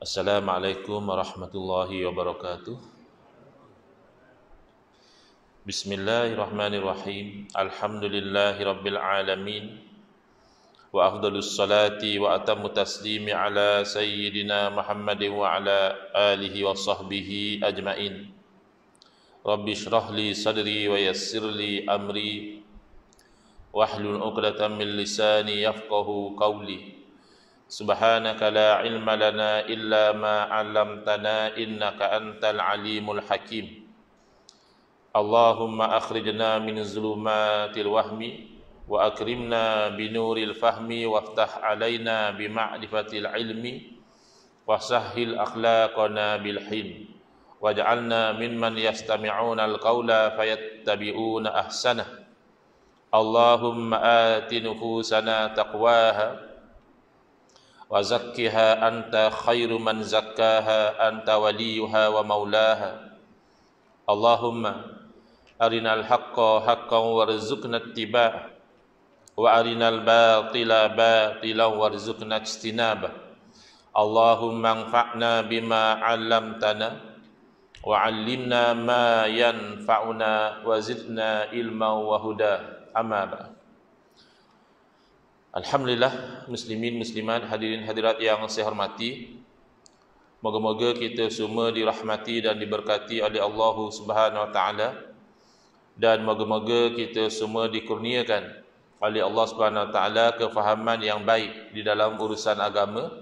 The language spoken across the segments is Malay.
Assalamualaikum warahmatullahi wabarakatuh. Bismillahirrahmanirrahim. Alhamdulillahi rabbil alamin. Wa afdalus salati wa atammu taslimi ala sayyidina Muhammadin wa ala alihi wa sahbihi ajmain. Rabbi shrah li sadri wa yassir li amri wahlul 'uqdatam min lisani yafqahu qawli. Subhanaka la ilma lana illa ma 'allamtana innaka antal alimul hakim. Allahumma akhrijna min zulumatil wahmi wa akrimna binuril fahmi waftah alaina bima'rifatil ilmi wa sahhil akhlaqana bil hilm waj'alna mimman yastami'una al-qawla fayattabi'una ahsanah. Allahumma ati nufusana taqwaha wa zakkiha anta khairu man zakkaha anta waliyuha wa maulaha. Allahumma arinal haqqa haqqan warzuqna ittiba'ah wa arinal batila batilan warzuqna ijtinabah. Allahumma anfa'na bima 'allamtana wa 'allimna ma yanfa'una wa zidna ilman wa huda. Amma ba'd. Alhamdulillah, muslimin muslimat, hadirin hadirat yang saya hormati. Moga-moga kita semua dirahmati dan diberkati oleh Allah Subhanahu wa taala, dan moga-moga kita semua dikurniakan oleh Allah Subhanahu wa taala kefahaman yang baik di dalam urusan agama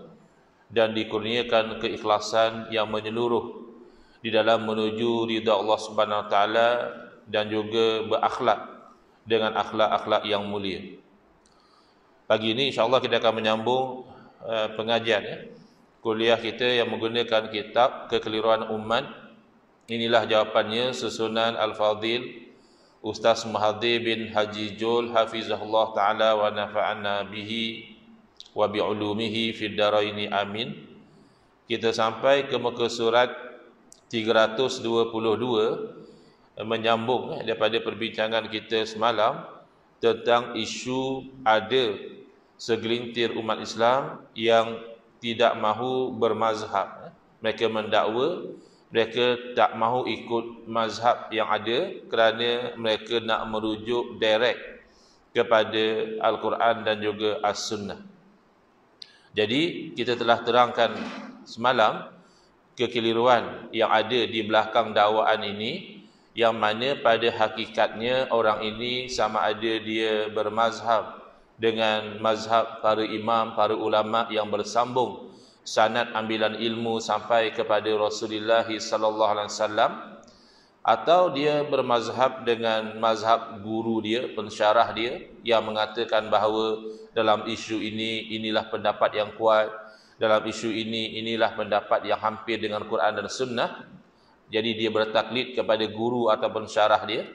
dan dikurniakan keikhlasan yang menyeluruh di dalam menuju ridha Allah Subhanahu wa taala dan juga berakhlak dengan akhlak-akhlak yang mulia. Pagi ini insyaAllah kita akan menyambung pengajian kuliah kita yang menggunakan kitab Kekeliruan Umat. Inilah jawapannya susunan Al-Fadhil Ustaz Mahathir bin Haji Jul hafizahullah ta'ala wa nafa'ana bihi wa bi'ulumihi fid daraini amin. Kita sampai ke muka surat 322, menyambung daripada perbincangan kita semalam tentang isu ada segelintir umat Islam yang tidak mahu bermazhab. Mereka mendakwa mereka tak mahu ikut mazhab yang ada kerana mereka nak merujuk direct kepada Al-Quran dan juga As-Sunnah. Jadi kita telah terangkan semalam kekeliruan yang ada di belakang dakwaan ini, yang mana pada hakikatnya orang ini sama ada dia bermazhab dengan mazhab para imam, para ulama yang bersambung sanad ambilan ilmu sampai kepada Rasulullah sallallahu alaihi wasallam, atau dia bermazhab dengan mazhab guru dia, pensyarah dia yang mengatakan bahawa dalam isu ini inilah pendapat yang kuat, dalam isu ini inilah pendapat yang hampir dengan Quran dan Sunnah. Jadi dia bertaklid kepada guru atau pensyarah dia,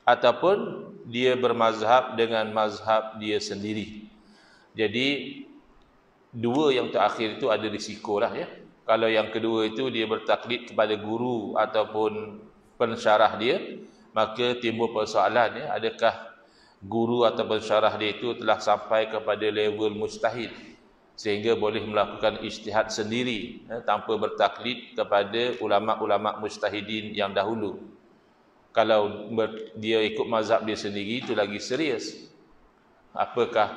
ataupun dia bermazhab dengan mazhab dia sendiri. Jadi dua yang terakhir itu ada risiko lah ya. Kalau yang kedua itu dia bertaklid kepada guru ataupun pensyarah dia, maka timbul persoalan ya, adakah guru atau pensyarah dia itu telah sampai kepada level mujtahid sehingga boleh melakukan ijtihad sendiri tanpa bertaklid kepada ulama-ulama mujtahidin yang dahulu. Kalau dia ikut mazhab dia sendiri, itu lagi serius. Apakah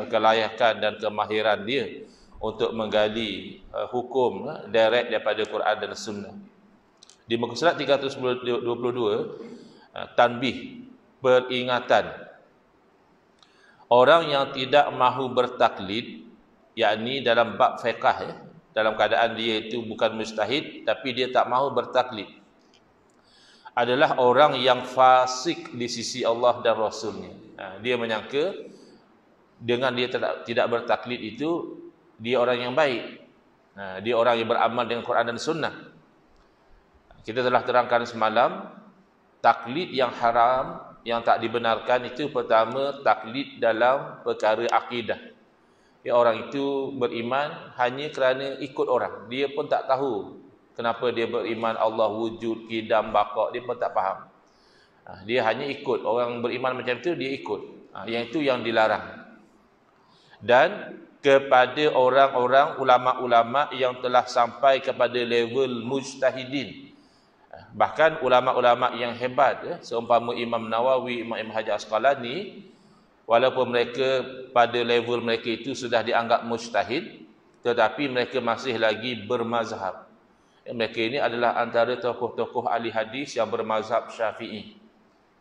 kelayakan dan kemahiran dia untuk menggali hukum direct daripada Quran dan Sunnah. Di muka surat 322, tanbih, peringatan. Orang yang tidak mahu bertaklid, yakni dalam bab fiqh ya, dalam keadaan dia itu bukan mujtahid tapi dia tak mahu bertaklid, adalah orang yang fasik di sisi Allah dan Rasulnya. Dia menyangka dengan dia tidak bertaklid itu dia orang yang baik, dia orang yang beramal dengan Quran dan Sunnah. Kita telah terangkan semalam, taklid yang haram, yang tak dibenarkan itu pertama taklid dalam perkara akidah. Ya, orang itu beriman hanya kerana ikut orang, dia pun tak tahu kenapa dia beriman Allah wujud, qidam, baqa, dia pun tak faham. Dia hanya ikut. Orang beriman macam itu dia ikut. Yang itu yang dilarang. Dan kepada orang-orang ulama-ulama yang telah sampai kepada level mujtahidin. Bahkan ulama-ulama yang hebat, seumpama Imam Nawawi, Imam Hajar Asqalani, walaupun mereka pada level mereka itu sudah dianggap mujtahid, tetapi mereka masih lagi bermazhab. Mereka ini adalah antara tokoh-tokoh ahli hadis yang bermazhab Syafi'i.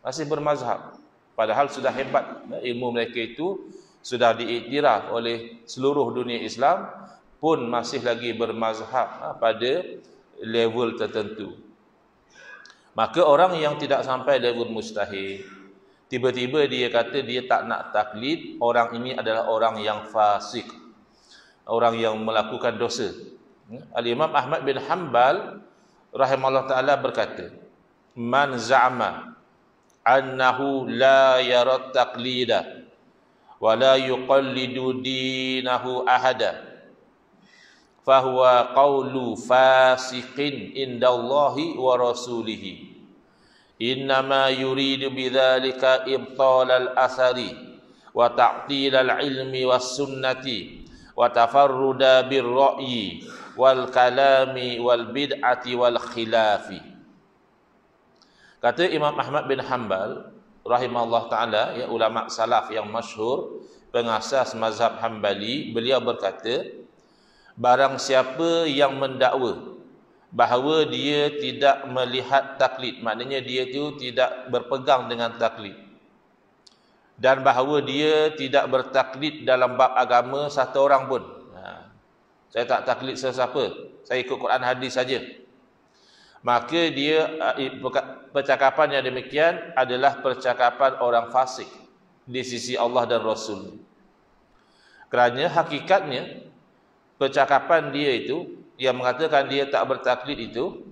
Masih bermazhab. Padahal sudah hebat. Ilmu mereka itu sudah diiktiraf oleh seluruh dunia Islam, pun masih lagi bermazhab pada level tertentu. Maka orang yang tidak sampai level mujtahid, tiba-tiba dia kata dia tak nak taklid, orang ini adalah orang yang fasik, orang yang melakukan dosa. Al-Imam Ahmad bin Hanbal rahimahullah ta'ala berkata, man za'ama annahu la yarat taqlida wa la yuqallidu dinahu ahada fahuwa qawlu fasiqin indallahi wa rasulihi innama yuridu bidzalika ibtalal athari wa ta'tilal ilmi was sunnati wa tafarruda birra'yi wal kalami wal bid'ati wal khilafi. Kata Imam Ahmad bin Hanbal rahimahullah ta'ala, ya, ulama salaf yang masyhur, pengasas mazhab Hanbali, beliau berkata, barang siapa yang mendakwa bahawa dia tidak melihat taklid, maknanya dia itu tidak berpegang dengan taklid, dan bahawa dia tidak bertaklid dalam bab agama satu orang pun. Saya tak taklid sesiapa, saya ikut Quran hadis saja. Maka dia, percakapan yang demikian adalah percakapan orang fasik di sisi Allah dan Rasul. Kerana hakikatnya percakapan dia itu yang mengatakan dia tak bertaklid itu,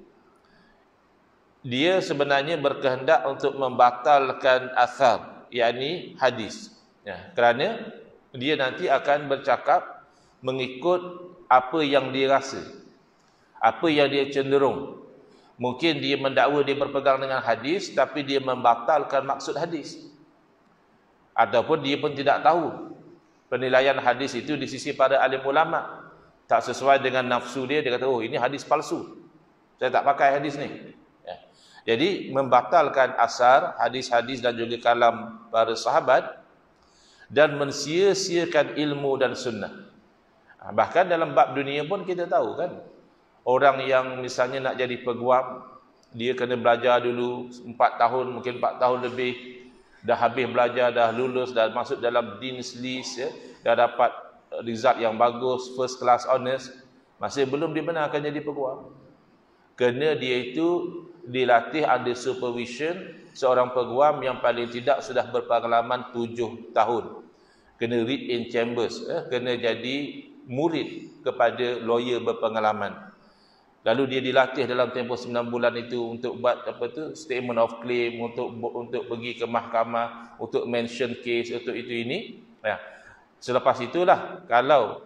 dia sebenarnya berkehendak untuk membatalkan athar, yakni hadis. Ya, kerana dia nanti akan bercakap mengikut apa yang dia rasa, apa yang dia cenderung. Mungkin dia mendakwa dia berpegang dengan hadis, tapi dia membatalkan maksud hadis. Ataupun dia pun tidak tahu penilaian hadis itu di sisi para alim ulama. Tak sesuai dengan nafsu dia, dia kata, oh ini hadis palsu, saya tak pakai hadis ni. Ya. Jadi membatalkan asar, hadis-hadis dan juga kalam para sahabat, dan mensia-siakan ilmu dan sunnah. Bahkan dalam bab dunia pun kita tahu kan, orang yang misalnya nak jadi peguam, dia kena belajar dulu 4 tahun, mungkin 4 tahun lebih, dah habis belajar, dah lulus, dah masuk dalam dean's list, ya, dah dapat result yang bagus, first class honors, masih belum dibenarkan jadi peguam. Kerana dia itu dilatih under supervision seorang peguam yang paling tidak sudah berpengalaman 7 tahun. Kena read in chambers, kena jadi murid kepada lawyer berpengalaman. Lalu dia dilatih dalam tempoh 9 bulan itu untuk buat apa tu, statement of claim, untuk pergi ke mahkamah, untuk mention case, untuk itu ini. Ya. Selepas itulah kalau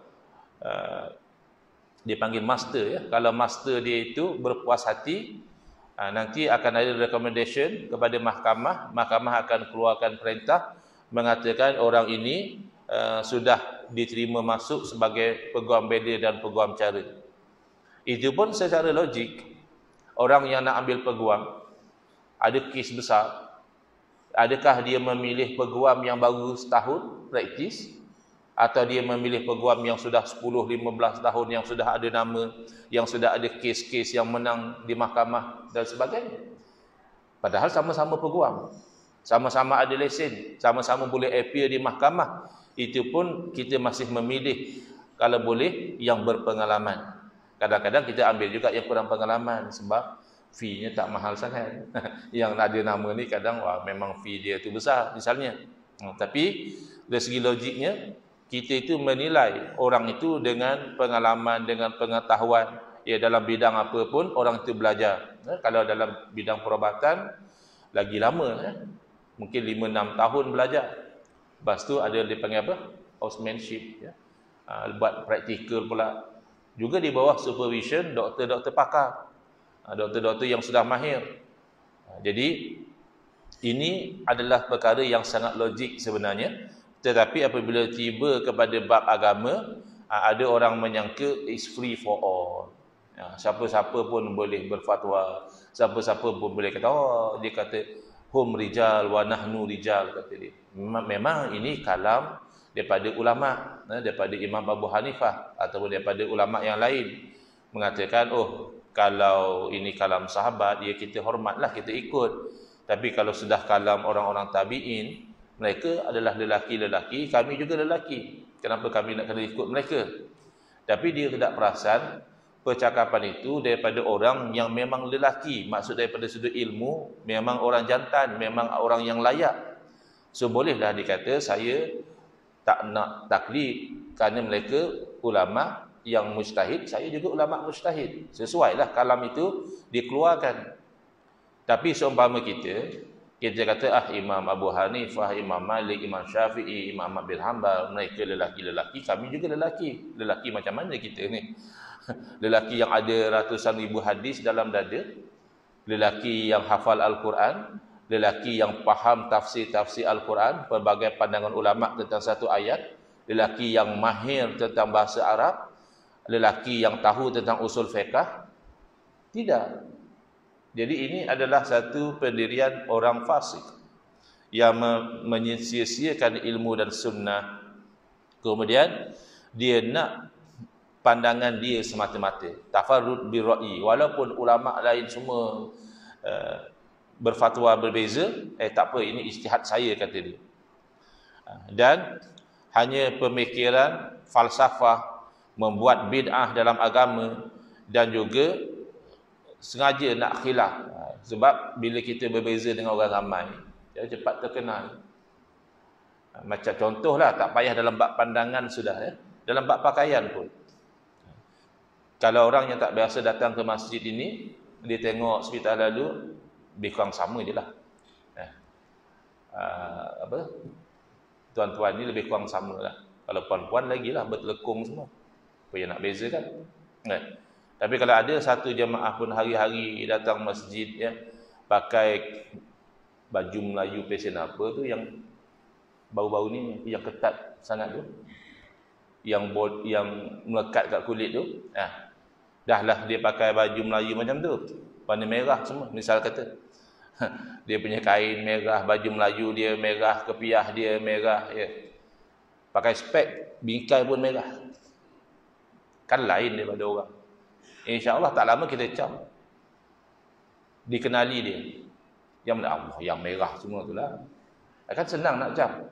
dia panggil master, ya. Kalau master dia itu berpuas hati, nanti akan ada recommendation kepada mahkamah. Mahkamah akan keluarkan perintah mengatakan orang ini sudah diterima masuk sebagai peguam bedil dan peguam cara. Itu pun secara logik, orang yang nak ambil peguam, ada kes besar, adakah dia memilih peguam yang baru setahun praktis, atau dia memilih peguam yang sudah 10-15 tahun, yang sudah ada nama, yang sudah ada kes-kes yang menang di mahkamah dan sebagainya. Padahal sama-sama peguam, sama-sama ada lesen, sama-sama boleh appear di mahkamah. Itu pun kita masih memilih, kalau boleh, yang berpengalaman. Kadang-kadang kita ambil juga yang kurang pengalaman sebab fee-nya tak mahal sangat. Yang ada nama ni kadang memang fee dia tu besar misalnya. Tapi dari segi logiknya, kita itu menilai orang itu dengan pengalaman, dengan pengetahuan. Ya, dalam bidang apa pun orang itu belajar. Kalau dalam bidang perubatan lagi lama, mungkin 5-6 tahun belajar. Lepas tu ada dia panggil apa? Housemanship, ya. Buat praktikal pula. Juga di bawah supervision doktor-doktor pakar, doktor-doktor yang sudah mahir. Jadi ini adalah perkara yang sangat logik sebenarnya. Tetapi apabila tiba kepada bab agama, ada orang menyangka is free for all. Siapa-siapa pun boleh berfatwa, siapa-siapa pun boleh kata, oh, dia kata hum rijal wa nahnu rijal, kata dia. Memang ini kalam daripada ulama, daripada Imam Abu Hanifah ataupun daripada ulama yang lain mengatakan, oh, kalau ini kalam sahabat, ya kita hormatlah, kita ikut. Tapi kalau sudah kalam orang-orang tabi'in, mereka adalah lelaki-lelaki, kami juga lelaki. Kenapa kami nak kena ikut mereka? Tapi dia tidak perasan percakapan itu daripada orang yang memang lelaki. Maksud daripada sudut ilmu, memang orang jantan, memang orang yang layak. So bolehlah dikata saya tak nak taklid kerana mereka ulama yang mujtahid, saya juga ulama mujtahid. Sesuailah kalam itu dikeluarkan. Tapi seumpama kita kata Imam Abu Hanifah, Imam Malik, Imam Syafi'i, Imam Ahmad bin Hanbal, mereka lelaki-lelaki, kami juga lelaki. Lelaki macam mana kita ni? Lelaki yang ada ratusan ribu hadis dalam dada, lelaki yang hafal Al-Quran, lelaki yang faham tafsir-tafsir Al-Quran, pelbagai pandangan ulama tentang satu ayat, lelaki yang mahir tentang bahasa Arab, lelaki yang tahu tentang usul fiqh. Tidak. Jadi ini adalah satu pendirian orang fasik yang menyia-siakan ilmu dan sunnah. Kemudian dia nak pandangan dia semata-mata, tafarrud bi ra'yi, walaupun ulama lain semua berfatwa berbeza, tak apa, ini ijtihad saya, kata dia. Dan hanya pemikiran falsafah, membuat bid'ah dalam agama, dan juga sengaja nak khilaf. Sebab bila kita berbeza dengan orang ramai, dia cepat terkenal. Macam contohlah, tak payah dalam bab pandangan sudah, dalam bab pakaian pun. Kalau orang yang tak biasa datang ke masjid ini, dia tengok sekitar lalu, lebih kurang sama je lah. Tuan-tuan ni lebih kurang sama lah. Kalau puan-puan lagi lah, bertelekung semua. Apa yang nak beza kan? Tapi kalau ada satu jemaah pun hari-hari datang masjid, pakai baju Melayu pesen apa tu, yang bau-bau ni, yang ketat sangat tu, yang melekat kat kulit tu, dah lah dia pakai baju Melayu macam tu, warna merah semua, misal kata. Dia punya kain merah, baju Melayu dia merah, kepiah dia merah, pakai spek, bingkai pun merah. Kan lain daripada orang. InsyaAllah tak lama kita cam, dikenali dia. Yang Allah, yang merah semua tu lah. Akan senang nak cam.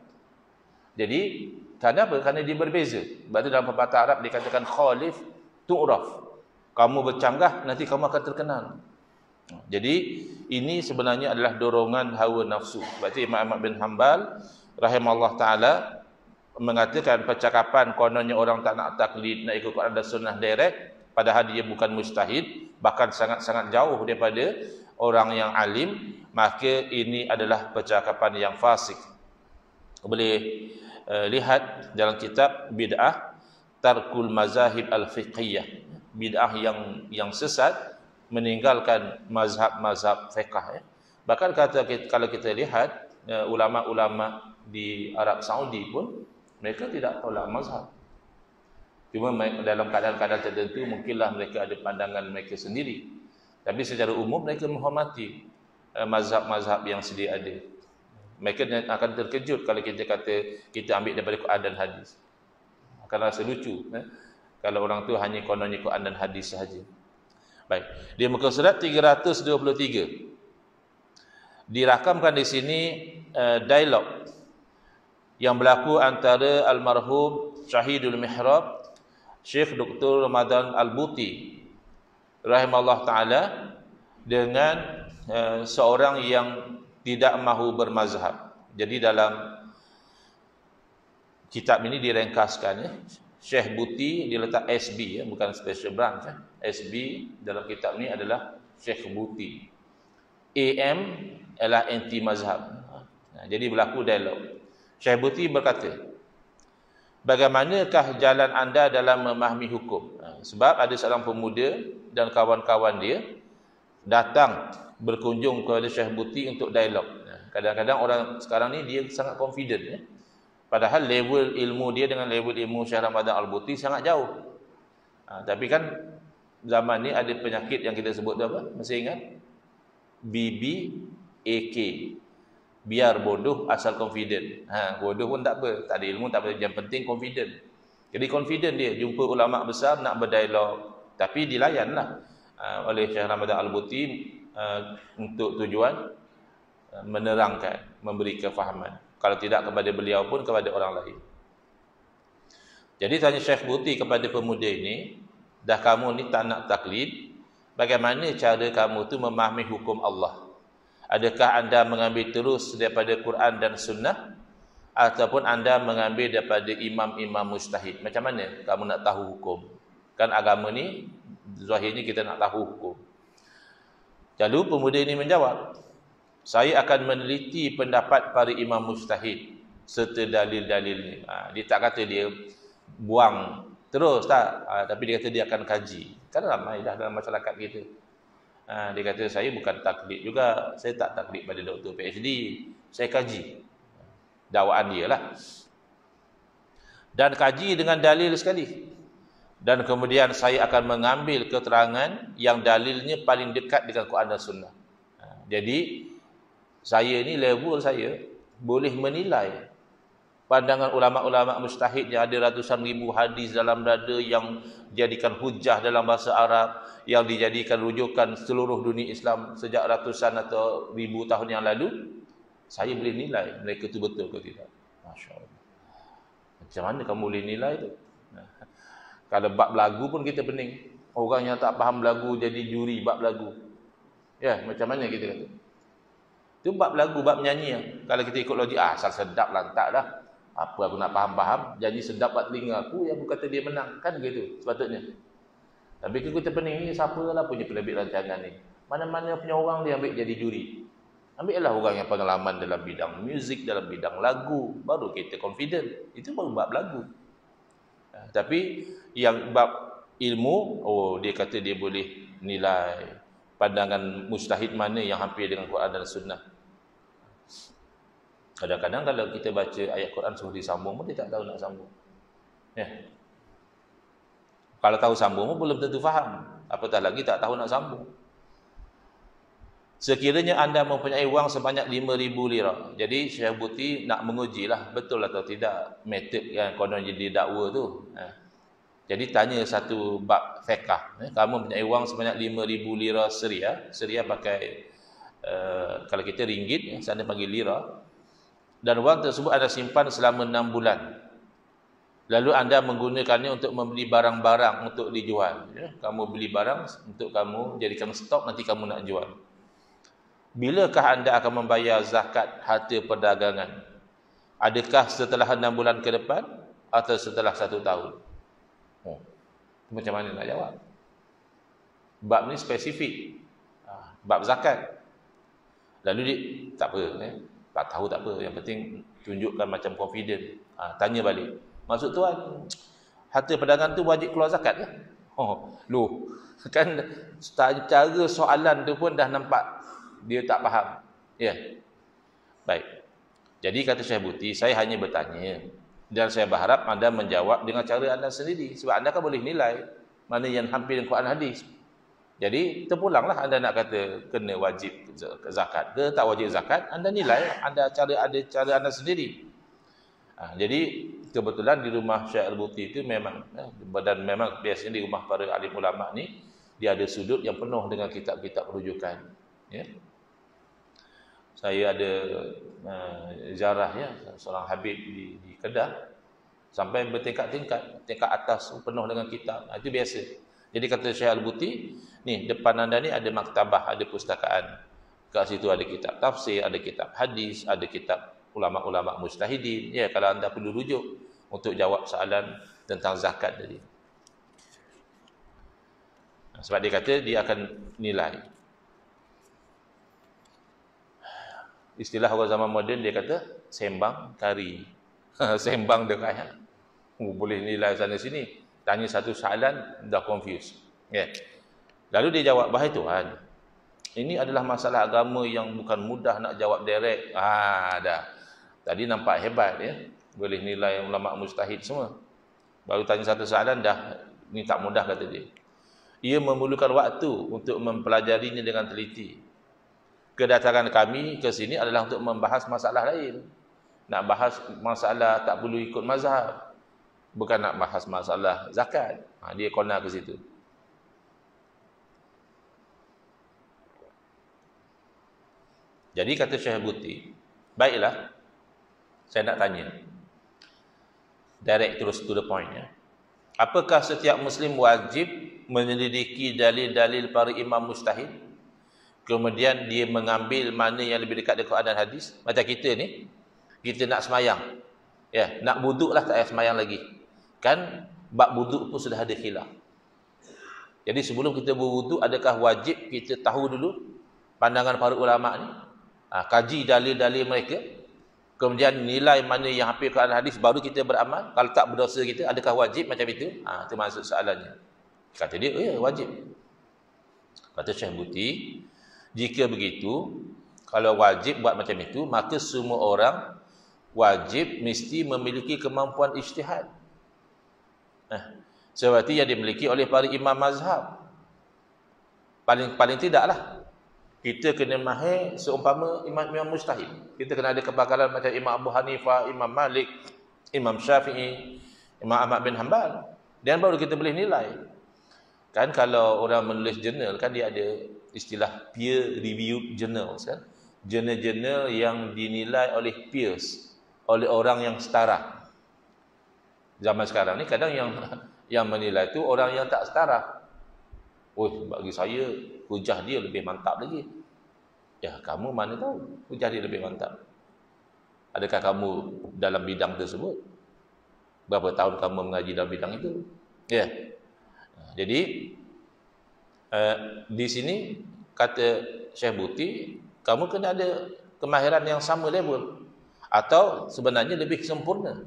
Jadi, kenapa? Kerana dia berbeza. Sebab tu dalam pepatah Arab dikatakan khalif tu'raf. Kamu bercanggah, nanti kamu akan terkenal. Jadi, ini sebenarnya adalah dorongan hawa nafsu. Sebab tu Imam Ahmad bin Hanbal rahimahullah ta'ala mengatakan percakapan kononnya orang tak nak taklid, nak ikut Quran dan Sunnah direct, padahal dia bukan mujtahid, bahkan sangat-sangat jauh daripada orang yang alim, maka ini adalah percakapan yang fasik. Boleh lihat dalam kitab Bid'ah Tarkul Mazahib Al-Fiqhiyah, bid'ah yang sesat, meninggalkan mazhab-mazhab fiqh. Bahkan kalau kita lihat ulama-ulama di Arab Saudi pun, mereka tidak tolak mazhab. Cuma dalam keadaan-keadaan tertentu mungkinlah mereka ada pandangan mereka sendiri. Tapi secara umum mereka menghormati mazhab-mazhab yang sedia ada. Mereka akan terkejut kalau kita kata kita ambil daripada Quran dan hadis. Akan rasa lucu kalau orang tu hanya kononnya Quran dan hadis sahaja. Baik. Di muka surat 323 dirakamkan di sini dialog yang berlaku antara almarhum Syahidul Mihrab Syekh Dr. Ramadan Al-Buti rahimahullah ta'ala dengan seorang yang tidak mahu bermazhab. Jadi dalam kitab ini direngkaskan, Syekh Buti dia letak SB, bukan special branch. SB dalam kitab ini adalah Syekh Buti. AM adalah anti mazhab. Jadi berlaku dialog. Syekh Buti berkata, bagaimanakah jalan anda dalam memahami hukum? Sebab ada seorang pemuda dan kawan-kawan dia datang berkunjung kepada Syekh Buti untuk dialog. Kadang-kadang orang sekarang ni dia sangat confident. Padahal level ilmu dia dengan level ilmu Syekh Ramadan Al-Buti sangat jauh. Tapi kan zaman ni ada penyakit yang kita sebut tu apa? Masih ingat? BBAK. Biar bodoh asal confident. Bodoh pun tak apa, tak ada ilmu tak apa, yang penting confident. Jadi confident dia jumpa ulama besar nak berdialog, tapi dilayanlah oleh Syekh Ramadan Al-Buti untuk tujuan menerangkan, memberi kefahaman. Kalau tidak kepada beliau pun kepada orang lain. Jadi tanya Syekh Buti kepada pemuda ini, dah kamu ni tak nak taklid, bagaimana cara kamu tu memahami hukum Allah? Adakah anda mengambil terus daripada Quran dan Sunnah, ataupun anda mengambil daripada imam-imam mujtahid? Macam mana kamu nak tahu hukum? Kan agama ni zahirnya kita nak tahu hukum. Lalu pemuda ini menjawab, saya akan meneliti pendapat para imam mujtahid serta dalil-dalilnya. Dia tak kata dia buang terus tak, tapi dia kata dia akan kaji. Kan ramai dah dalam masyarakat kita. Dia kata saya bukan taklid juga, saya tak taklid pada doktor PhD, saya kaji. Dakwaan dia lah. Dan kaji dengan dalil sekali. Dan kemudian saya akan mengambil keterangan yang dalilnya paling dekat dengan Quran dan Sunnah. Jadi saya ni level saya boleh menilai pandangan ulama-ulama mujtahid yang ada ratusan ribu hadis dalam dada yang dijadikan hujah dalam bahasa Arab, yang dijadikan rujukan seluruh dunia Islam sejak ratusan atau ribu tahun yang lalu. Saya boleh nilai mereka tu betul ke tidak. Masya Allah. Macam mana kamu boleh nilai tu? Kalau bab lagu pun kita pening. Orang yang tak faham lagu jadi juri bab lagu. Ya, macam mana kita kata? Itu bab lagu, bab nyanyi. Kalau kita ikut logik, asal sedap lantak dah. Apa aku nak faham-faham, jadi sedap buat telinga aku, yang aku kata dia menang. Kan gitu sepatutnya. Tapi kita pening ni, siapa lah punya penerbit rancangan ni? Mana-mana punya orang dia ambil jadi juri. Ambillah orang yang pengalaman dalam bidang muzik, dalam bidang lagu, baru kita confident. Itu baru bab lagu. Tapi yang bab ilmu, dia kata dia boleh nilai pandangan mujtahid mana yang hampir dengan Quran dan Sunnah. Kadang-kadang kalau kita baca ayat Quran suruh disambung pun dia tak tahu nak sambung. Ya. Kalau tahu sambung pun belum tentu faham. Apatah lagi tak tahu nak sambung. Sekiranya anda mempunyai wang sebanyak 5,000 lira. Jadi Syekh Buti nak mengujilah betul atau tidak metod yang konon jadi dakwa tu. Jadi tanya satu bab fiqh. Kamu mempunyai wang sebanyak 5,000 lira Syria. Syria pakai kalau kita ringgit, sana panggil lira. Dan wang tersebut anda simpan selama 6 bulan. Lalu anda menggunakannya untuk membeli barang-barang untuk dijual. Kamu beli barang untuk kamu jadikan stok, nanti kamu nak jual. Bilakah anda akan membayar zakat harta perdagangan? Adakah setelah 6 bulan ke depan atau setelah 1 tahun? Macam mana nak jawab? Bab ni spesifik. Bab zakat. Lalu dia tak apa, tak tahu tak apa, yang penting tunjukkan macam confident. Tanya balik, maksud tuan harta perdagangan tu wajib keluar zakat ke? Loh, kan cara soalan tu pun dah nampak dia tak faham. Ya. Baik. Jadi kata Syekh Buti, saya hanya bertanya dan saya berharap anda menjawab dengan cara anda sendiri, sebab anda kan boleh nilai mana yang hampir dengan Quran hadis. Jadi terpulanglah anda nak kata kena wajib zakat ke tak wajib zakat, anda nilai, anda ada cara anda sendiri. Jadi kebetulan di rumah Syekh Al-Buti itu memang dan memang biasanya di rumah para alim ulama ni dia ada sudut yang penuh dengan kitab-kitab rujukan. Ya. Saya ada ziarah ya seorang habib di Kedah sampai bertingkat-tingkat, tingkat atas penuh dengan kitab. Itu biasa. Jadi kata Syekh Al-Buti, ni depan anda ni ada maktabah, ada pustakaan. Kat situ ada kitab tafsir, ada kitab hadis, ada kitab ulama-ulama mujtahidin. Ya, kalau anda perlu rujuk untuk jawab soalan tentang zakat tadi. Sebab dia kata dia akan nilai. Istilah orang zaman moden dia kata sembang kari. Sembang dekat. Boleh nilai sana sini. Tanya satu soalan, dah confused. Yeah. Lalu dia jawab, "Wahai Tuhan, ini adalah masalah agama yang bukan mudah nak jawab direct." Dah. Tadi nampak hebat ya. boleh nilai ulama mujtahid semua. Baru tanya satu soalan dah, ni tak mudah kata dia. Ia memerlukan waktu untuk mempelajarinya dengan teliti. Kedatangan kami ke sini adalah untuk membahas masalah lain. Nak bahas masalah tak perlu ikut mazhab. Bukan nak bahas masalah zakat. Dia kona ke situ. Jadi kata Syekh Buti, baiklah, saya nak tanya. Direct terus to the point ya. Apakah setiap Muslim wajib menyelidiki dalil-dalil para imam mujtahid? Kemudian dia mengambil mana yang lebih dekat dengan Quran dan hadis? Macam kita ni, kita nak semayang. Ya, nak wuduk lah tak payah semayang lagi. Kan bab wuduk pun sudah ada khilaf. Jadi sebelum kita berwuduk, adakah wajib kita tahu dulu pandangan para ulama ni? Kaji dalil-dalil mereka. Kemudian nilai mana yang hampir Quran hadis, baru kita beramal. Kalau tak berdosa kita, adakah wajib macam itu? Itu maksud soalannya. Kata dia, ya wajib. Kata Syekh Buti, jika begitu, kalau wajib buat macam itu, maka semua orang wajib mesti memiliki kemampuan ijtihad. Seperti yang dimiliki oleh para imam mazhab. Paling tidaklah kita kena mahir seumpama imam mujtahid. Kita kena ada kepakaran macam Imam Abu Hanifah, Imam Malik, Imam Syafi'i, Imam Ahmad bin Hanbal. Dan baru kita boleh nilai. Kan kalau orang menulis jurnal, kan dia ada istilah peer reviewed journals kan. Jurnal-jurnal yang dinilai oleh peers, oleh orang yang setara. Zaman sekarang ni kadang yang menilai tu orang yang tak setara. Bagi saya hujah dia lebih mantap lagi. Ya, kamu mana tahu hujah dia lebih mantap? Adakah kamu dalam bidang tersebut? Berapa tahun kamu mengaji dalam bidang itu? Ya. Jadi di sini kata Syekh Buti, kamu kena ada kemahiran yang sama level atau sebenarnya lebih sempurna.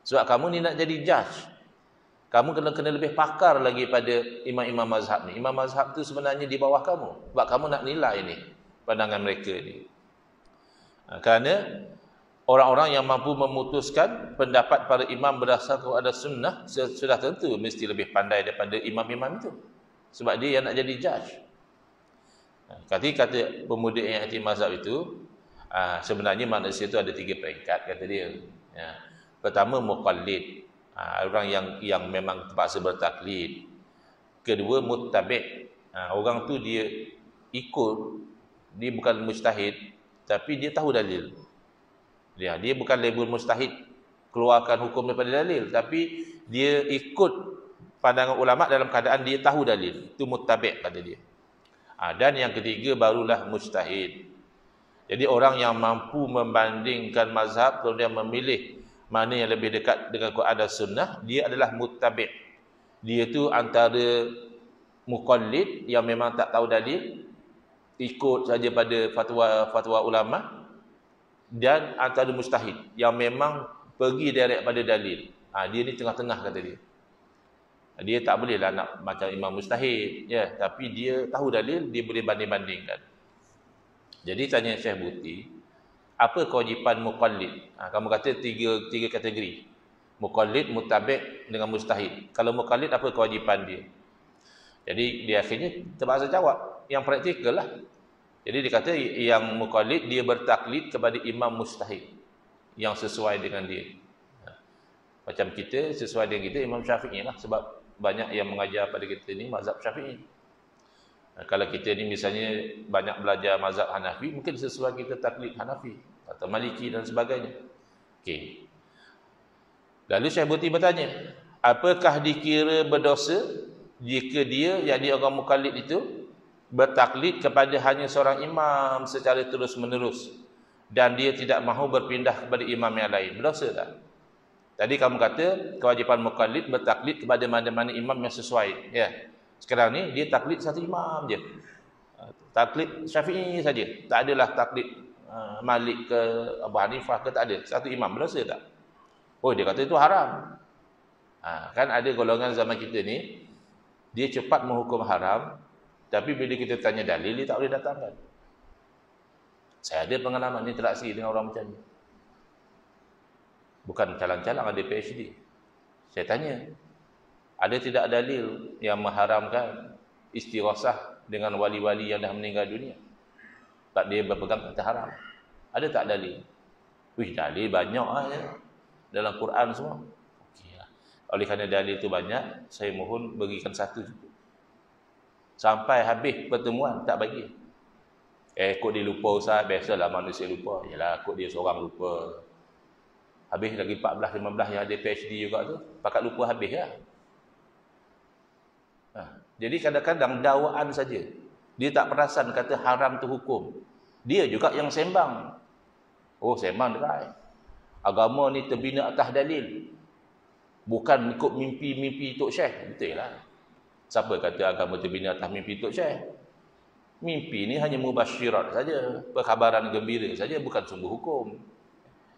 Sebab kamu ni nak jadi judge. Kamu kena lebih pakar lagi pada imam-imam mazhab ni. Imam mazhab tu sebenarnya di bawah kamu. Sebab kamu nak nilai ni pandangan mereka ni. Kerana orang-orang yang mampu memutuskan pendapat para imam berdasarkan ada sunnah sudah tentu mesti lebih pandai daripada imam-imam itu. Sebab dia yang nak jadi judge. Kata pemuda yang anti mazhab itu, sebenarnya manusia itu ada 3 peringkat kata dia. Pertama muqallid. Orang yang memang terpaksa bertaklid. Kedua muttabi'. Orang tu dia ikut, dia bukan mujtahid tapi dia tahu dalil. Dia bukan label mujtahid keluarkan hukum daripada dalil, tapi dia ikut pandangan ulama dalam keadaan dia tahu dalil. Itu muttabi' kata dia. Dan yang ketiga barulah mujtahid. Jadi orang yang mampu membandingkan mazhab kemudian memilih mana yang lebih dekat dengan Quran dan Sunnah, dia adalah muttabi'. Dia tu antara muqallid yang memang tak tahu dalil, ikut saja pada fatwa ulama, dan antara mujtahid yang memang pergi direct pada dalil. Dia ni tengah-tengah kata dia. Dia tak bolehlah nak macam imam mujtahid, ya, tapi dia tahu dalil, dia boleh banding-bandingkan. Jadi tanya Syekh Buti, apa kewajipan muqallid? Kamu kata tiga kategori. Muqallid, muttabi' dengan mujtahid. Kalau muqallid, apa kewajipan dia? Jadi dia akhirnya terpaksa jawab yang praktikal lah. Jadi dia kata yang muqallid dia bertaklid kepada imam mujtahid yang sesuai dengan dia. Macam kita sesuai dengan kita Imam Syafi'i lah, sebab banyak yang mengajar pada kita ni mazhab Syafi'i. Kalau kita ni misalnya banyak belajar mazhab Hanafi, mungkin sesuai kita taklid Hanafi atau Maliki dan sebagainya. Okey. Lalu Syekh Buti bertanya, apakah dikira berdosa jika dia yang dia orang mukallid itu bertaklid kepada hanya seorang imam secara terus-menerus dan dia tidak mahu berpindah kepada imam yang lain? Berdosa tak? Tadi kamu kata kewajipan mukallid bertaklid kepada mana-mana imam yang sesuai, ya. Sekarang ni dia taklid satu imam je. Taklid Syafi'i saja. Tak adalah taklid Malik ke Abu Hanifah ke, tak ada. Satu imam. Berdosa tak? Dia kata itu haram. Kan ada golongan zaman kita ni, dia cepat menghukum haram, tapi bila kita tanya dalil, dia tak boleh datangkan. Saya ada pengalaman interaksi dengan orang macam ni. Bukan calang-calang ada PhD. Saya tanya, ada tidak dalil yang mengharamkan istirasah dengan wali-wali yang dah meninggal dunia? Tak dia berpegang kata haram. Ada tak dalil? Wih, dalil banyak ya. Dalam Quran semua. Okeylah. Oleh kerana dalil itu banyak, saya mohon berikan satu cukup. Sampai habis pertemuan tak bagi. Kok dia lupa Ustaz, biasalah manusia lupa. Yalah, kok dia seorang lupa. Habis lagi 14-15 yang ada PhD juga tu, pakat lupa habis lah. Jadi kadang-kadang dakwaan saja. Dia tak perasan kata haram tu hukum. Dia juga yang sembang. Oh, sembang dekat. Agama ni terbina atas dalil. Bukan ikut mimpi-mimpi Tok Syekh. Betul lah. Siapa kata agama terbina atas mimpi Tok Syekh? Mimpi ni hanya mubasyirat saja. Perkhabaran gembira saja, bukan sumber hukum.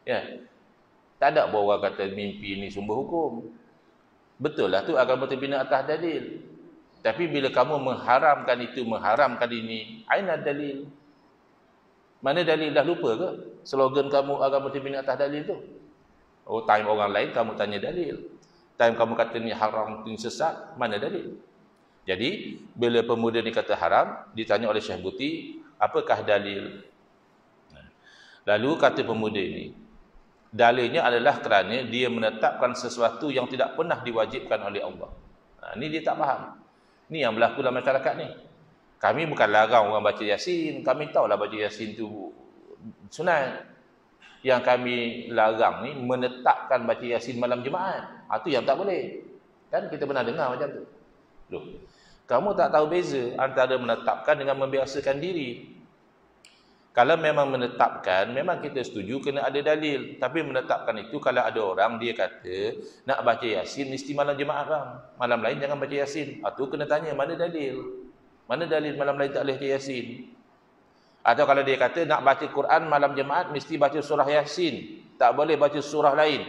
Ya. Tak ada orang kata mimpi ni sumber hukum. Betul lah tu agama terbina atas dalil. Tapi bila kamu mengharamkan itu, mengharamkan ini, aina dalil? Mana dalil? Dah lupa ke? Slogan kamu agama terbina atas dalil tu. Oh, time orang lain kamu tanya dalil. Time kamu kata ni haram, ni sesat, mana dalil? Jadi, bila pemuda ni kata haram, ditanya oleh Syekh Buti, apakah dalil? Lalu kata pemuda ini, dalilnya adalah kerana dia menetapkan sesuatu yang tidak pernah diwajibkan oleh Allah. Ini dia tak faham. Ni yang berlaku dalam masyarakat ni. Kami bukan larang orang baca Yasin. Kami tahulah baca Yasin tu sunat. Yang kami larang ni menetapkan baca Yasin malam Jumaat. Itu yang tak boleh. Kan kita pernah dengar macam tu. Loh, kamu tak tahu beza antara menetapkan dengan membiasakan diri. Kalau memang menetapkan, memang kita setuju kena ada dalil. Tapi menetapkan itu, kalau ada orang dia kata nak baca Yasin mesti malam Jumaat bang. Malam lain jangan baca Yasin. Itu kena tanya mana dalil. Mana dalil malam lain tak boleh baca Yasin? Atau kalau dia kata nak baca Quran malam Jumaat mesti baca surah Yasin. Tak boleh baca surah lain.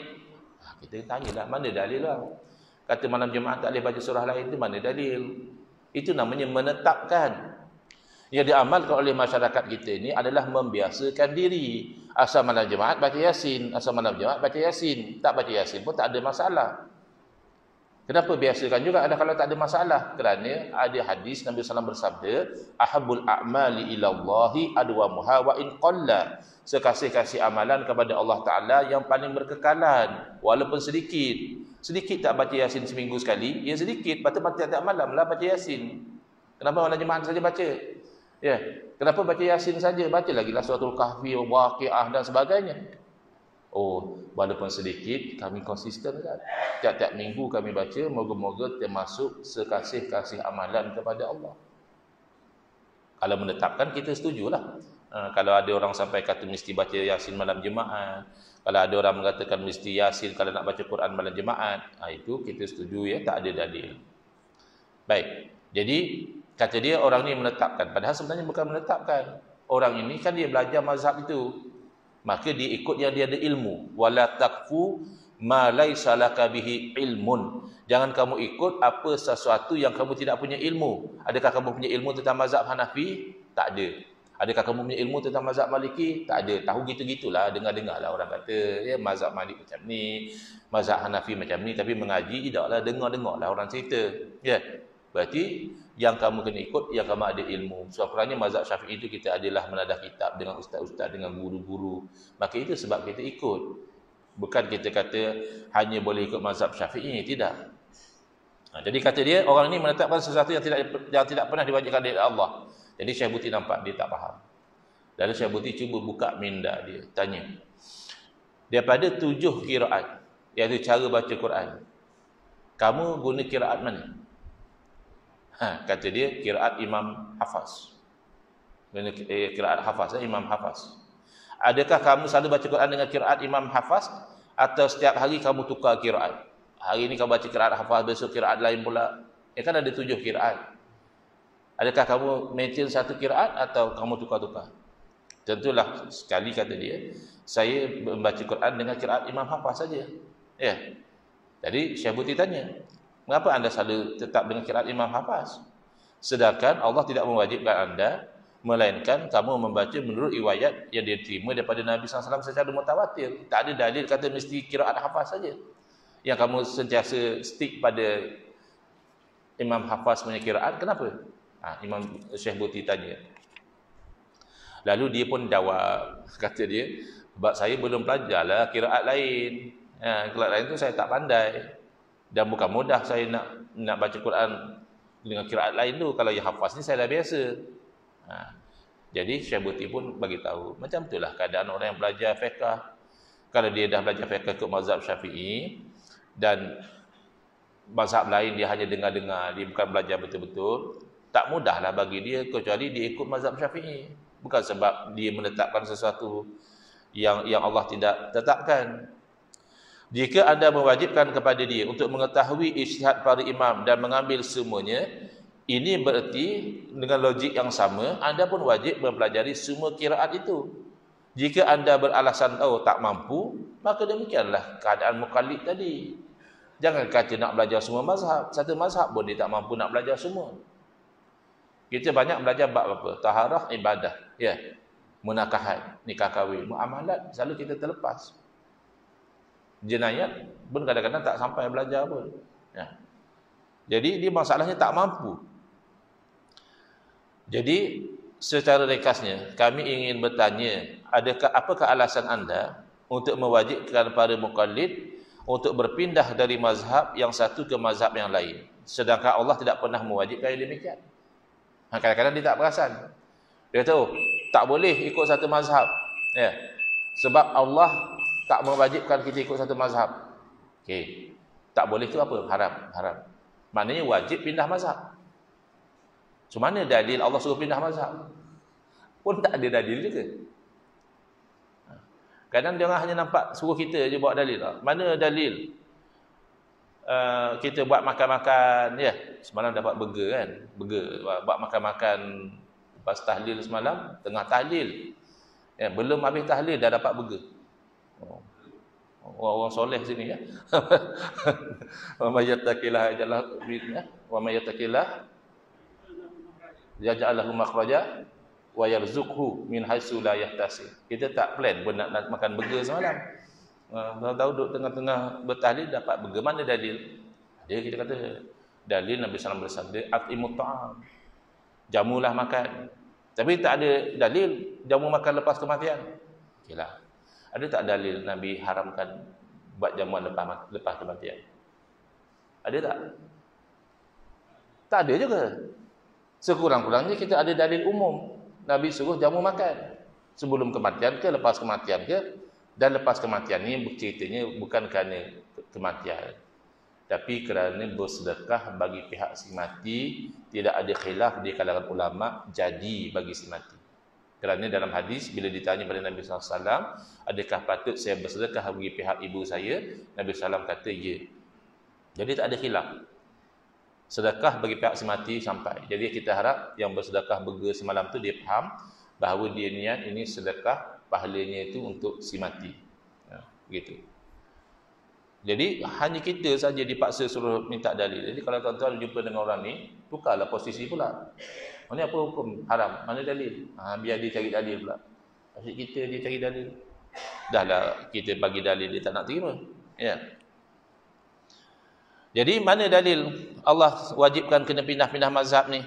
Kita tanyalah mana dalil lah. Kata malam Jumaat tak boleh baca surah lain itu mana dalil? Itu namanya menetapkan. Yang diamalkan oleh masyarakat kita ini adalah membiasakan diri. Asal malam Jumaat baca Yasin, asal malam Jumaat baca Yasin. Tak baca Yasin pun tak ada masalah. Kenapa biasakan juga? Ada kalau tak ada masalah. Kerana ada hadis Nabi SAW bersabda, ahabul a'mali ilallahi adwamuha wa in qalla. Sekasih-kasih amalan kepada Allah Ta'ala yang paling berkekalan, walaupun sedikit. Sedikit tak baca Yasin seminggu sekali, ya sedikit. Patut tiap-tiap malam lah baca Yasin. Kenapa malam Jumaat saja baca? Ya, kenapa baca Yasin saja? Baca lagi lah suratul Kahfi, Waqiah dan sebagainya. Oh, walaupun sedikit, kami konsisten kan? Tiap-tiap minggu kami baca, moga-moga termasuk sekasih-kasih amalan kepada Allah. Kalau menetapkan, kita setujulah. Kalau ada orang sampai kata mesti baca Yasin malam Jumaat, kalau ada orang mengatakan mesti Yasin kalau nak baca Quran malam Jumaat, itu kita setuju ya, tak ada dalil. Baik, jadi kata dia orang ni menetapkan, padahal sebenarnya bukan menetapkan. Orang ini kan dia belajar mazhab itu, maka dia ikut yang dia ada ilmu. Wala taqfu ma laisa laka bihi ilmun. Jangan kamu ikut apa sesuatu yang kamu tidak punya ilmu. Adakah kamu punya ilmu tentang mazhab Hanafi? Tak ada. Adakah kamu punya ilmu tentang mazhab Maliki? Tak ada. Tahu gitu-gitulah, dengar-dengarlah orang kata, ya mazhab Malik macam ni, mazhab Hanafi macam ni, tapi mengaji tidaklah, dengar-dengarlah orang cerita. Ya. Berarti yang kamu kena ikut, yang kamu ada ilmu. Sekurang-kurangnya mazhab Syafi'i itu kita adalah menadah kitab dengan ustaz-ustaz, dengan guru-guru. Maka itu sebab kita ikut. Bukan kita kata hanya boleh ikut mazhab Syafi'i, tidak. Jadi kata dia, orang ini menetapkan sesuatu yang tidak pernah diwajibkan oleh Allah. Jadi Syekh Buti nampak dia tak faham. Lalu Syekh Buti cuba buka minda dia, tanya. Daripada 7 kiraat, iaitu cara baca Quran, kamu guna kiraat mana? Kata dia kiraat Imam Hafaz. Kiraat Hafaz, Imam Hafaz. Adakah kamu selalu baca Quran dengan kiraat Imam Hafaz, atau setiap hari kamu tukar kiraat? Hari ini kamu baca kiraat Hafaz, besok kiraat lain pula. Kan ada 7 kiraat. Adakah kamu maintain satu kiraat atau kamu tukar-tukar? Tentulah sekali kata dia, saya membaca Quran dengan kiraat Imam Hafaz saja. Ya. Jadi Syekh Buti tanya, mengapa anda selalu tetap dengan kiraat Imam Hafaz? Sedangkan Allah tidak mewajibkan anda melainkan kamu membaca menurut riwayat yang diterima daripada Nabi SAW secara mutawatir. Tak ada dalil kata mesti qiraat hafaz saja. Yang kamu sentiasa stick pada Imam Hafaz punya qiraat, kenapa? Imam Syekh Buti tanya. Lalu dia pun jawab, kata dia, sebab saya belum belajarlah qiraat lain. Qiraat lain tu saya tak pandai. Dan bukan mudah saya nak baca Quran dengan qiraat lain tu. Kalau yang hafaz ni saya dah biasa. Jadi Syekh Buti pun bagi tahu, macam itulah keadaan orang yang belajar fiqh. Kalau dia dah belajar fiqh ikut mazhab Syafi'i dan mazhab lain dia hanya dengar-dengar, dia bukan belajar betul-betul, tak mudahlah bagi dia kecuali dia ikut mazhab Syafi'i. Bukan sebab dia menetapkan sesuatu yang Allah tidak tetapkan. Jika anda mewajibkan kepada dia untuk mengetahui ijtihad para imam dan mengambil semuanya, ini bererti dengan logik yang sama, anda pun wajib mempelajari semua qiraat itu. Jika anda beralasan tak mampu, maka demikianlah keadaan muqallid tadi. Jangan kata nak belajar semua mazhab. Satu mazhab pun dia tak mampu nak belajar semua. Kita banyak belajar bab apa? Taharah, ibadah. Ya. Munakahat, nikah kahwin, muamalat, selalu kita terlepas. Jenayat pun kadang-kadang tak sampai belajar pun. Ya. Jadi dia masalahnya tak mampu. Jadi secara ringkasnya kami ingin bertanya, apakah alasan anda untuk mewajibkan para muqallid untuk berpindah dari mazhab yang satu ke mazhab yang lain, sedangkan Allah tidak pernah mewajibkan yang demikian? Kadang-kadang dia tak perasan. Dia tahu tak boleh ikut satu mazhab, ya, sebab Allah tak mewajibkan kita ikut satu mazhab. Okey, tak boleh tu apa? Haram. Maknanya wajib pindah mazhab. So, mana dalil Allah suruh pindah mazhab? Pun tak ada dalil juga. Kadang dia orang hanya nampak suruh kita je bawa dalil. Mana dalil? Kita buat makan-makan, ya. Semalam dapat burger kan? Burger. Buat makan-makan lepas tahlil semalam, tengah tahlil. Ya, belum habis tahlil dah dapat burger. Orang soleh sini ya. Wa may yattaqillah wa may yattaqillah yaj'al lahu makhraja wa yarzuqhu min haitsu la yahtasib. Kita tak plan pun nak makan burger semalam. Tahu duduk tengah-tengah bertahlil dapat burger. Mana dalil? Dia kita kata dalil Nabi sallallahu alaihi wasallam bersabda at'imut ta'am. Jamulah makan. Tapi tak ada dalil jamu makan lepas kematian. Okeylah. Ada tak dalil Nabi haramkan buat jamuan lepas kematian? Ada tak? Tak ada juga. Sekurang-kurangnya kita ada dalil umum. Nabi suruh jamu makan sebelum kematian ke lepas kematian ke, dan lepas kematian ni ceritanya bukan kerana kematian, tapi kerana bersedekah bagi pihak si mati. Tidak ada khilaf di kalangan ulama jadi bagi si mati. Kerana dalam hadis bila ditanya pada Nabi SAW, adakah patut saya bersedekah bagi pihak ibu saya, Nabi SAW kata ya. Jadi tak ada khilaf. Sedekah bagi pihak si mati sampai. Jadi kita harap yang bersedekah burger semalam tu dia faham bahawa dia niat ini sedekah pahalanya itu untuk si mati. Begitu. Jadi hanya kita saja dipaksa suruh minta dalil. Jadi kalau tuan-tuan jumpa dengan orang ni, tukarlah posisi pula. Mana apa hukum haram? Mana dalil? Biar dia cari dalil pula. Asyik kita dia cari dalil. Dahlah kita bagi dalil dia tak nak terima. Ya. Jadi mana dalil Allah wajibkan kena pindah-pindah mazhab ni?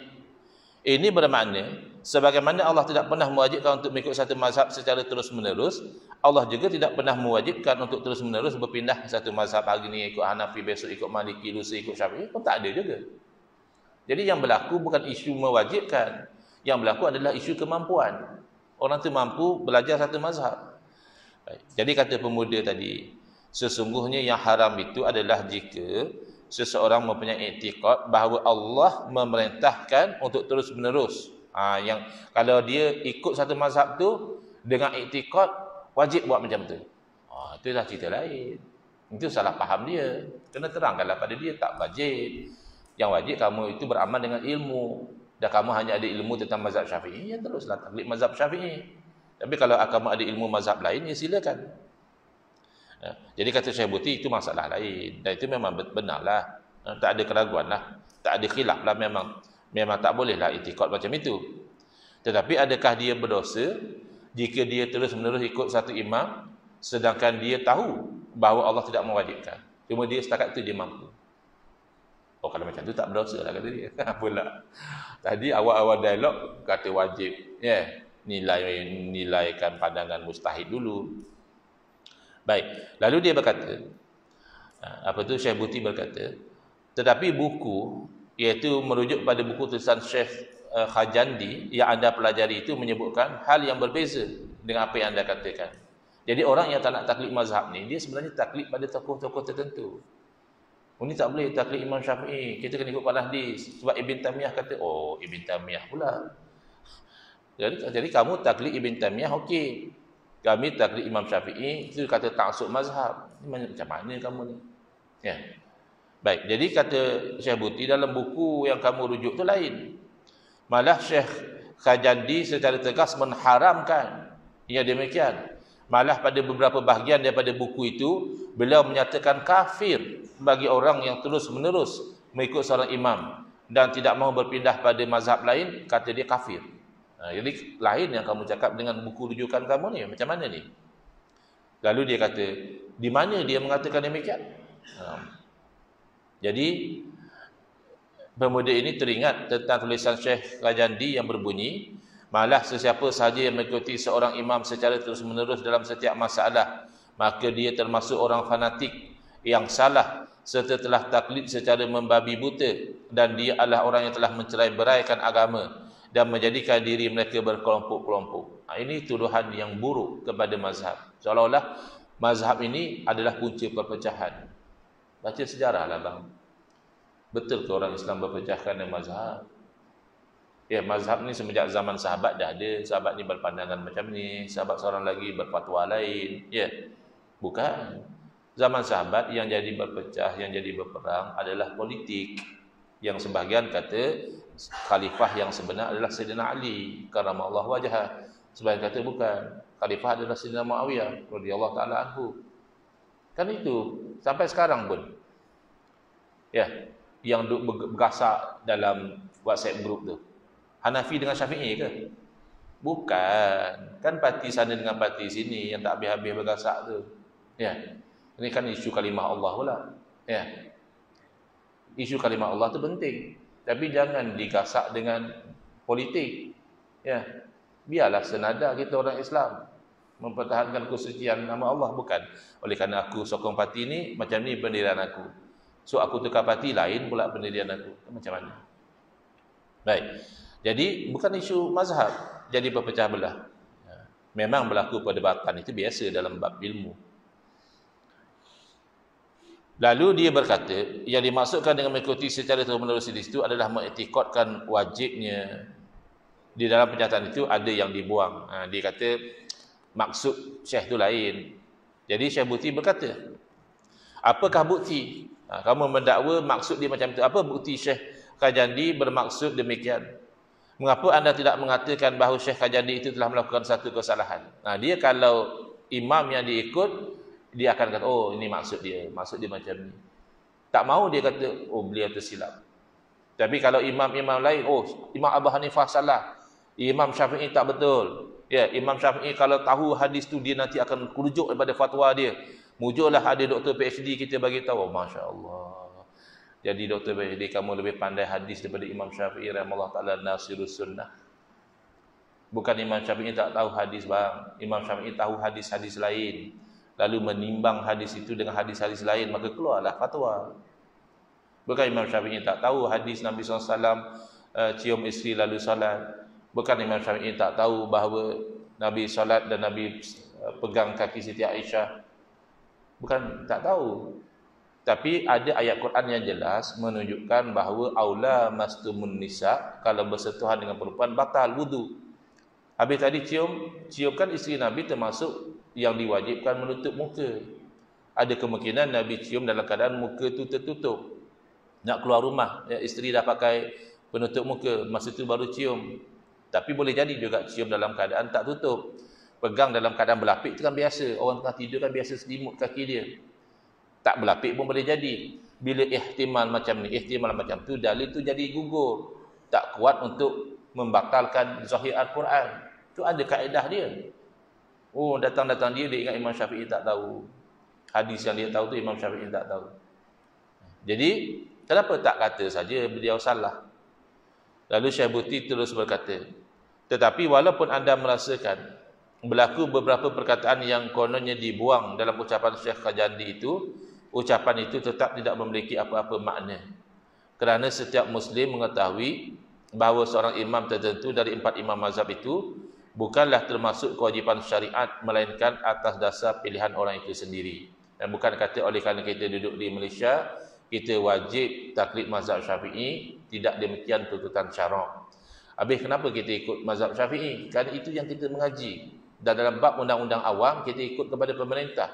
Ini bermakna sebagaimana Allah tidak pernah mewajibkan untuk mengikut satu mazhab secara terus-menerus, Allah juga tidak pernah mewajibkan untuk terus-menerus berpindah satu mazhab. Hari ni ikut Hanafi, besok ikut Maliki, lusa ikut Syafi'i, pun tak ada juga. Jadi yang berlaku bukan isu mewajibkan. Yang berlaku adalah isu kemampuan. Orang tu mampu belajar satu mazhab. Jadi kata pemuda tadi, sesungguhnya yang haram itu adalah jika seseorang mempunyai i'tiqad bahawa Allah memerintahkan untuk terus-menerus. Yang kalau dia ikut satu mazhab tu dengan i'tiqad wajib buat macam tu. Itu dah cerita lain. Itu salah faham dia. Kena terangkanlah pada dia tak wajib. Yang wajib kamu itu beramal dengan ilmu. Dan kamu hanya ada ilmu tentang mazhab Syafi'i, ya teruslah taklid mazhab Syafi'i. Tapi kalau kamu ada ilmu mazhab lain, ya silakan. Jadi kata Syekh Buti itu masalah lain, dan itu memang benarlah, tak ada keraguan lah, tak ada khilaf lah, memang tak bolehlah i'tiqad macam itu. Tetapi adakah dia berdosa jika dia terus-menerus ikut satu imam sedangkan dia tahu bahawa Allah tidak mewajibkan, cuma dia setakat itu dia mampu? Oh, kalau macam tu tak berdosa lah kata dia. Pula tadi awal-awal dialog kata wajib, nilaikan pandangan mustahid dulu. Baik, lalu dia berkata, apa tu, Syekh Buti berkata, tetapi buku, iaitu merujuk pada buku tulisan Syekh Khajandi yang anda pelajari itu menyebutkan hal yang berbeza dengan apa yang anda katakan. Jadi orang yang tak nak taklid mazhab ni, dia sebenarnya taklid pada tokoh-tokoh tertentu. Ini tak boleh taklid Imam Syafi'i, kita kena ikut pada hadis. Sebab Ibn Taymiyah kata, oh Ibn Taymiyah pula. Jadi kamu taklid Ibn Taymiyah okey. Kami taklid Imam Syafi'i, itu kata ta'assub mazhab. Macam mana kamu ni? Ya. Baik, jadi kata Syekh Buti, dalam buku yang kamu rujuk tu lain. Malah Syekh Khajandi secara tegas mengharamkan yang demikian. Malah pada beberapa bahagian daripada buku itu, beliau menyatakan kafir bagi orang yang terus-menerus mengikut seorang imam dan tidak mahu berpindah pada mazhab lain, kata dia kafir. Jadi lain yang kamu cakap dengan buku rujukan kamu ni, macam mana ni? Lalu dia kata, di mana dia mengatakan demikian? Jadi pemuda ini teringat tentang tulisan Syekh Khajandi yang berbunyi, malah sesiapa sahaja yang mengikuti seorang imam secara terus-menerus dalam setiap masalah, maka dia termasuk orang fanatik yang salah serta telah taklid secara membabi buta, dan dia adalah orang yang telah mencerai-beraikan agama dan menjadikan diri mereka berkelompok-kelompok. Ini tuduhan yang buruk kepada mazhab. Seolah-olah mazhab ini adalah punca perpecahan. Baca sejarah lah bang. Betul ke orang Islam berpecah kerana mazhab? Ya, mazhab ni semenjak zaman sahabat dah ada. Sahabat ni berpandangan macam ni, sahabat seorang lagi berfatwa lain. Ya, bukan. Zaman sahabat yang jadi berpecah, yang jadi berperang adalah politik. Yang sebahagian kata khalifah yang sebenar adalah Sayyidina Ali karamallahu wajhah. Sebahagian kata bukan, khalifah adalah Sayyidina Muawiyah radhiyallahu taala anhu. Kan itu sampai sekarang pun. Ya, yang bergasak dalam WhatsApp group tu, Hanafi dengan Syafi'i ke? Bukan. Kan parti sana dengan parti sini yang tak habis-habis bergasak tu. Ya. Ini kan isu kalimah Allah pula. Ya. Isu kalimah Allah tu penting. Tapi jangan digasak dengan politik. Ya. Biarlah senada kita orang Islam mempertahankan kesucian nama Allah, bukan oleh kerana aku sokong parti ni, macam ni pendirian aku. So aku tukar parti lain pula pendirian aku. Macam mana? Baik. Jadi bukan isu mazhab jadi berpecah belah. Memang berlaku perdebatan, itu biasa dalam bab ilmu. Lalu dia berkata, yang dimaksudkan dengan mengikuti secara terus-menerus di situ adalah mengiktikadkan wajibnya. Di dalam pernyataan itu ada yang dibuang. Dia kata maksud Syekh itu lain. Jadi Syekh Buti berkata, apakah bukti? Kamu mendakwa maksud dia macam itu. Apa bukti Syekh Khajandi bermaksud demikian? Mengapa anda tidak mengatakan bahawa Syekh Khajandi itu telah melakukan satu kesalahan? Dia kalau imam yang diikut, dia akan kata, oh ini maksud dia macam ni. Tak mahu dia kata, oh beliau tersilap. Tapi kalau imam-imam lain, oh Imam Abu Hanifah salah, Imam Syafi'i tak betul. Ya, Imam Syafi'i kalau tahu hadis tu, dia nanti akan rujuk daripada fatwa dia. Mujurlah ada doktor PhD kita bagi tahu, oh, Masya Allah. Jadi doktor PhD, kamu lebih pandai hadis daripada Imam Syafi'i rahimahullah ta'ala nasirus sunnah. Bukan Imam Syafi'i tak tahu hadis bang. Imam Syafi'i tahu hadis-hadis lain, lalu menimbang hadis itu dengan hadis-hadis lain, maka keluarlah fatwa. Bukan Imam Syafi'i tak tahu hadis Nabi SAW cium isteri lalu salat. Bukan Imam Syafi'i tak tahu bahawa Nabi salat dan Nabi pegang kaki Siti Aisyah. Bukan tak tahu. Tapi ada ayat Quran yang jelas menunjukkan bahawa aula mastumun nisa, kalau bersentuhan dengan perempuan batal wudu. Habis tadi ciumkan isteri Nabi termasuk yang diwajibkan menutup muka. Ada kemungkinan Nabi cium dalam keadaan muka tu tertutup. Nak keluar rumah, isteri dah pakai penutup muka, masa tu baru cium. Tapi boleh jadi juga cium dalam keadaan tak tutup. Pegang dalam keadaan berlapik tu kan biasa. Orang tengah tidur kan biasa selimut kaki dia. Tak berlapik pun boleh jadi. Bila ihtimal macam ni, ihtimal macam tu, dalil tu jadi gugur. Tak kuat untuk membatalkan zahir Al-Quran. Itu ada kaedah dia. Oh, datang-datang dia ingat Imam Syafi'i tak tahu. Hadis yang dia tahu tu Imam Syafi'i tak tahu. Jadi, kenapa tak kata saja beliau salah? Lalu Syekh Buti terus berkata, tetapi walaupun anda merasakan berlaku beberapa perkataan yang kononnya dibuang dalam ucapan Syekh Khajandi itu, ucapan itu tetap tidak memiliki apa-apa makna. Kerana setiap Muslim mengetahui bahawa seorang imam tertentu dari 4 imam mazhab itu bukanlah termasuk kewajipan syariat, melainkan atas dasar pilihan orang itu sendiri. Dan bukan kata oleh kerana kita duduk di Malaysia, kita wajib taklid mazhab Syafi'i, tidak demikian tuntutan syarak. Habis kenapa kita ikut mazhab Syafi'i? Kerana itu yang kita mengaji. Dan dalam bab undang-undang awam, kita ikut kepada pemerintah.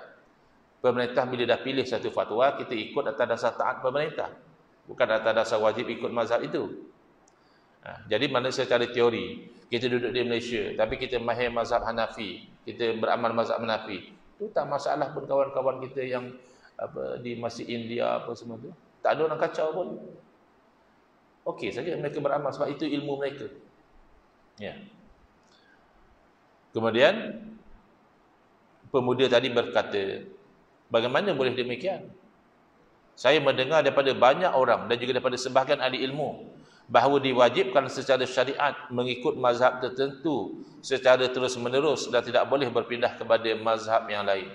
Pemerintah bila dah pilih satu fatwa, kita ikut atas dasar taat pemerintah. Bukan atas dasar wajib ikut mazhab itu. Jadi mana secara teori, kita duduk di Malaysia, tapi kita mahir mazhab Hanafi, kita beramal mazhab Hanafi, itu tak masalah pun kawan-kawan kita yang di Masjid India apa semua tu. Tak ada orang kacau pun. Okey saja mereka beramal sebab itu ilmu mereka. Ya. Kemudian pemuda tadi berkata, bagaimana boleh demikian? Saya mendengar daripada banyak orang dan juga daripada sebahagian ahli ilmu bahawa diwajibkan secara syariat mengikut mazhab tertentu secara terus-menerus dan tidak boleh berpindah kepada mazhab yang lain.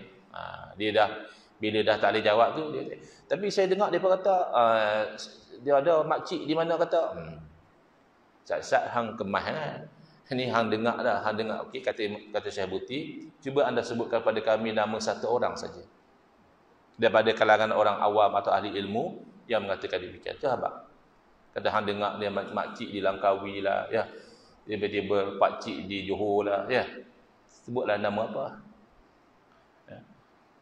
Dia dah bila dah tak boleh jawab tu dia, tapi saya dengar depa kata dia ada makcik di mana kata sat-sat hang kemah ni hang dengar dah, hang dengar. Okey, kata Syekh Buti, cuba anda sebutkan pada kami nama satu orang saja daripada kalangan orang awam atau ahli ilmu yang mengatakan demikian. Coba kata hang dengar dia makcik di Langkawi lah, ya, tiba-tiba pakcik di Johor lah, ya, sebutlah nama apa. Ya.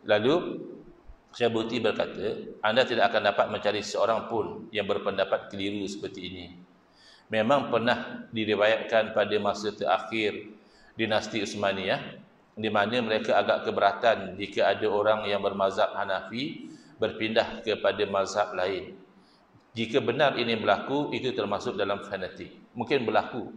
Lalu Syekh Buti berkata, anda tidak akan dapat mencari seorang pun yang berpendapat keliru seperti ini. Memang pernah diriwayatkan pada masa terakhir dinasti Uthmaniyah, di mana mereka agak keberatan jika ada orang yang bermazhab Hanafi berpindah kepada mazhab lain. Jika benar ini berlaku, itu termasuk dalam fanatik. Mungkin berlaku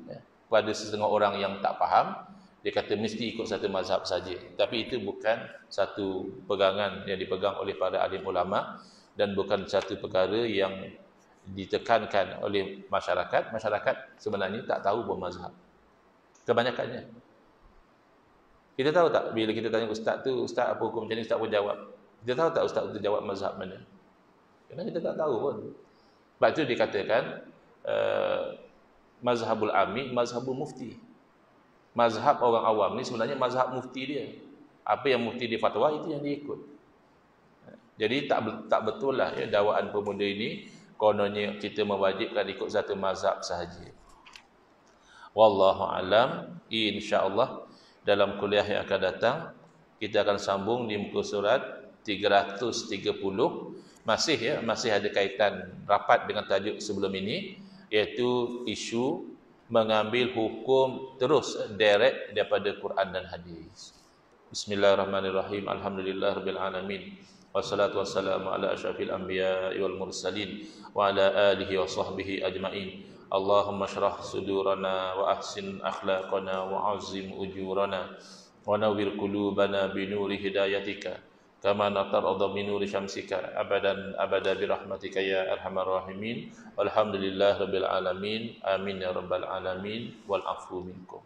pada setengah orang yang tak faham, dia kata mesti ikut satu mazhab saja. Tapi itu bukan satu pegangan yang dipegang oleh para alim ulama dan bukan satu perkara yang ditekankan oleh masyarakat. Masyarakat sebenarnya tak tahu pun mazhab. Kebanyakannya. Kita tahu tak bila kita tanya ustaz tu, ustaz apa hukum macam ni, ustaz pun jawab. Kita tahu tak ustaz tu jawab mazhab mana? Kerana kita tak tahu pun. Sebab itu dikatakan mazhabul ami, mazhabul mufti. Mazhab orang awam ni sebenarnya mazhab mufti dia. Apa yang mufti dia fatwa, itu yang dia ikut. Jadi tak betul lah ya dakwaan pemuda ini kononnya kita mewajibkan ikut satu mazhab sahaja. Wallahu alam. Insya-Allah dalam kuliah yang akan datang kita akan sambung di muka surat 330. Masih ada kaitan rapat dengan tajuk sebelum ini, iaitu isu mengambil hukum terus direct daripada Quran dan hadis. Bismillahirrahmanirrahim. Alhamdulillahirabbil alamin. Wassalatu wassalamu ala asyrafil anbiya'i wal mursalin wa ala alihi wa sahbihi ajma'in. Allahumma shrah sudurana wa ahsin akhlaqana wa azim ujurana wa nawwir qulubana bi nuri hidayatika kama natarada min nuri syamsika abadan abada bi rahmatika ya arhamar rahimin. Walhamdulillahirabbil alamin. Amin ya rabbal alamin. Wal afu minkum.